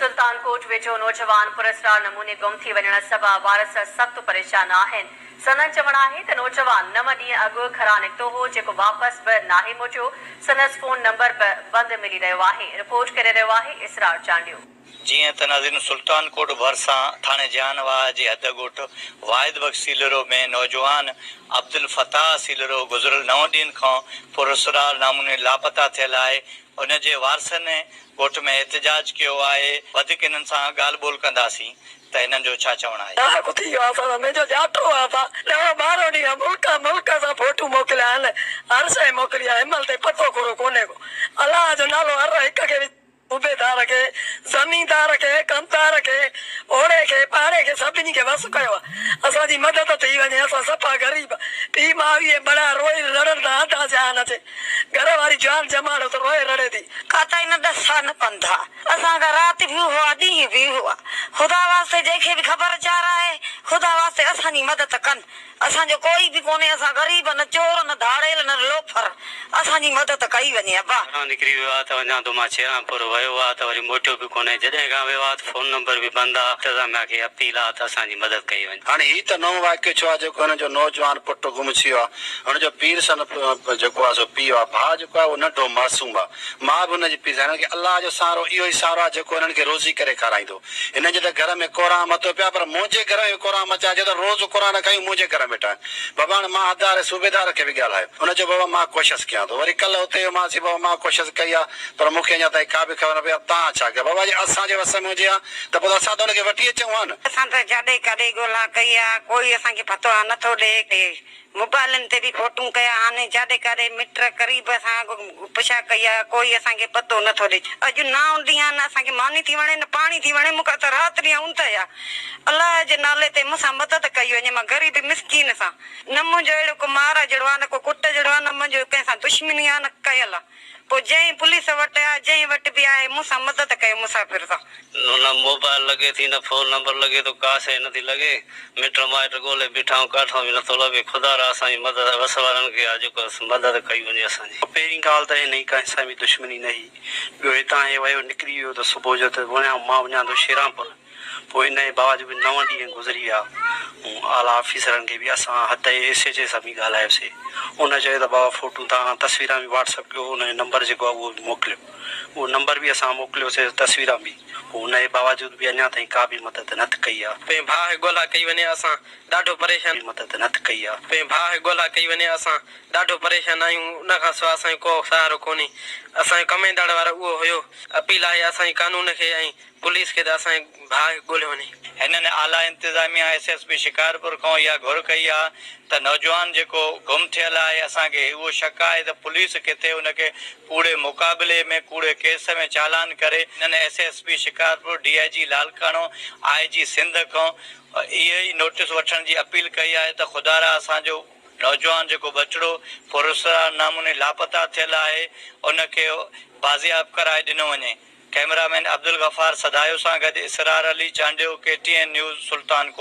सुल्तानकोट वेझो नौजवान पुरस्कार नमूने गुम थी वञण सबबि वारस सख़्तु परेशान आहिनि। सनन चवणु आहे त नौजवान 9 ॾींहं अॻु घरां निकितो हो, जेको वापसि बि नाहे मोटियो। संदसि फोन नंबर बि बंदि मिली रहियो आहे। रिपोर्ट करे रहियो आहे इसरार चांडियो। जीअं त नाज़रीन, सुल्तानकोट भरिसां थाणे जानवाह जे हद ॻोठ वाहिद बख़्श सीलरो में नौजवान अब्दुल फताह सीलरो गुज़िरियल 9 ॾींहंनि खां पुरस्कार नमूने लापता थियल आहे। उन जे वारसनि ॻोठ में एहतजाज कयो आहे। वधीक इन्हनि सां ॻाल्हि ॿोल कंदासीं त हिननि जो छा चवणु आहे। फोटू मोकिलिया आहिनि, हर शइ मोकिली आहे, हिनमहिल ताईं पतो कोन्हे को। अलाह जो नालो हर हिक खे, सूबेदार खे, ज़मींदार खे, कमदार खे, ओड़े खे, पाड़े खे, सभिनी खे वस कयो आहे। असांजी मदद थी वञे। असां सफ़ा ग़रीब पीउ माउ वीह बड़ा रोई लड़नि था, हथा जा न थिए। घर वारी जान जमाड़ो त रोए रड़े थी। काता इन दसा न पंधा असांखा रात भी हुआ, ॾींहं भी हुआ। खुदा वास्ते जंहिंखे बि ख़बर चार आहे, खुदा वास्ते असांजी मदद कनि। असांजो कोई बि कोन्हे, असां ग़रीब, न चोर, न धाड़ेल, न लोफर। असांजी मदद कई वञे। अब्बा निकिरी वियो आहे त वञा थो, मां चेरापुर वियो आहे त वरी मोटियो बि कोन्हे। जॾहिं खां वियो आहे त फोन नंबर बि बंदि आहे। इंतिज़ामिया खे अपील आहे त असांजी मदद कई वञे। हाणे हीउ त नओं वाक़ियो थियो आहे जेको हिनजो नौजवान पुटु गुम थी वियो आहे। हुनजो पीर सन जेको आहे सो पीउ आहे, भाउ जेको आहे उहो नंढो मासूम आहे। माउ बि हुनजी पीउ आहे। अलाह जो सहारो इहो ई सहारो आहे जेको हिननि खे रोज़ी करे खाराईंदो। हिनजे त घर में क़ुरान मथो पिया, पर मुंहिंजे घर में क़ुरान मचा जो त रोज़ क़ुरान कयूं मुंहिंजे घर में ठाहे। बाबा हाणे मां हदार सूबेदार खे बि ॻाल्हायो। हुनजो बाबा मां कोशिशि कयां थो। वरी कल्ह हुते मांसीं बाबा मां कोशिशि कई आहे, पर मूंखे अञा ताईं का बि ख़बर न पई आहे तव्हां छा कयो। बाबा जी असांजे वस में हुजे हा त पोइ असां त हुनखे वठी अचूं हा न। असां त जॾहिं कॾहिं ॻोल्हा कई आहे, कोई असांखे पतो आहे नथो ॾे। मोबाइलनि ते बि फोटू कया आहिनि, जॾहिं कॾहिं मिट क़रीब सां पुछा कई आहे, कोई असांखे पतो नथो ॾे। अॼु 9 ॾींहं न असांखे मानी थी वणे, न पाणी थी वणे। मूंखे त राति ॾींहं ऊंद आहे। अलाह जे नाले ते मूंसां मदद कई वञे। मां ग़रीब मिसकीन सां, न मुंहिंजो अहिड़ो को मार जहिड़ो आहे, न को कुट जहिड़ो आहे, न मुंहिंजो कंहिंसां दुश्मनी आहे, न कयल आहे। पोइ जंहिं पुलिस वटि आहे, जंहिं वटि बि आहे, मूंसां मदद कयो मुसाफ़िर सां। न मोबाइल लॻे थी, न फोन नंबर लॻे थो, का शइ नथी लॻे। मिट माइट ॻोल्हे बीठा आहियूं, काथां बि नथो लॻे। खुदा रा असांजी मदद वस वारनि खे जेको मदद कई वञे असांजी। पहिरीं ॻाल्हि त हिन कंहिंसां बि दुश्मनी न हुई। ॿियो हितां हे वियो निकिरी वियो त सुबुह जो त मां वञा थो शेरापुर। पोइ हिन जे बावजूद बि 9 ॾींहं गुज़री विया। आला ऑफिसरनि खे बि असां हद SHO सां बि ॻाल्हायोसीं। उन चयो त बाबा फोटू तव्हां तस्वीरां बि व्हाट्सअप कयो। उन जो नंबर जेको आहे उहो मोकिलियो। उहो नंबर बि असां मोकिलियोसीं, तस्वीरां बि। पोइ उन जे बावजूद बि अञा ताईं का बि मदद न कई आहे। पंहिंजे भाउ खे ॻोल्हा कई वञे, असां ॾाढो परेशान। मदद न कई आहे। पंहिंजे भाउ खे ॻोल्हा कई वञे, असां ॾाढो परेशान आहियूं। उन खां सवाइ असांजो को सहारो कोन्हे। असांजो कमेंदाड़ वारो उहो हुयो। अपील आहे असांजी कानून खे ऐं पुलिस खे त असांजे भाउ खे ॻोल्हियो वञे। हिननि आला इंतिज़ामिया SSP शिकारपुर खां इहा घुर कई आहे त नौजवान जेको गुम थियल आहे, असांखे उहो शक आहे त पुलिस किथे उनखे कूड़े मुक़ाबले में, कूड़े केस में चालान करे। हिननि SSP Shikarpur, DIG लालकाणो, IG Sindh खां इहो ई नोटिस वठण जी अपील कई आहे त खुदारा असांजो नौजवान जेको बचिड़ो पुरस्कार नमूने लापता थियल आहे, उनखे बाज़ियाब कराए ॾिनो वञे। कैमरामैन अब्दुल गफ़ार सदायो सां गॾु इसरार अली चांडियो, KTN न्यूज़, सुल्तानकोट।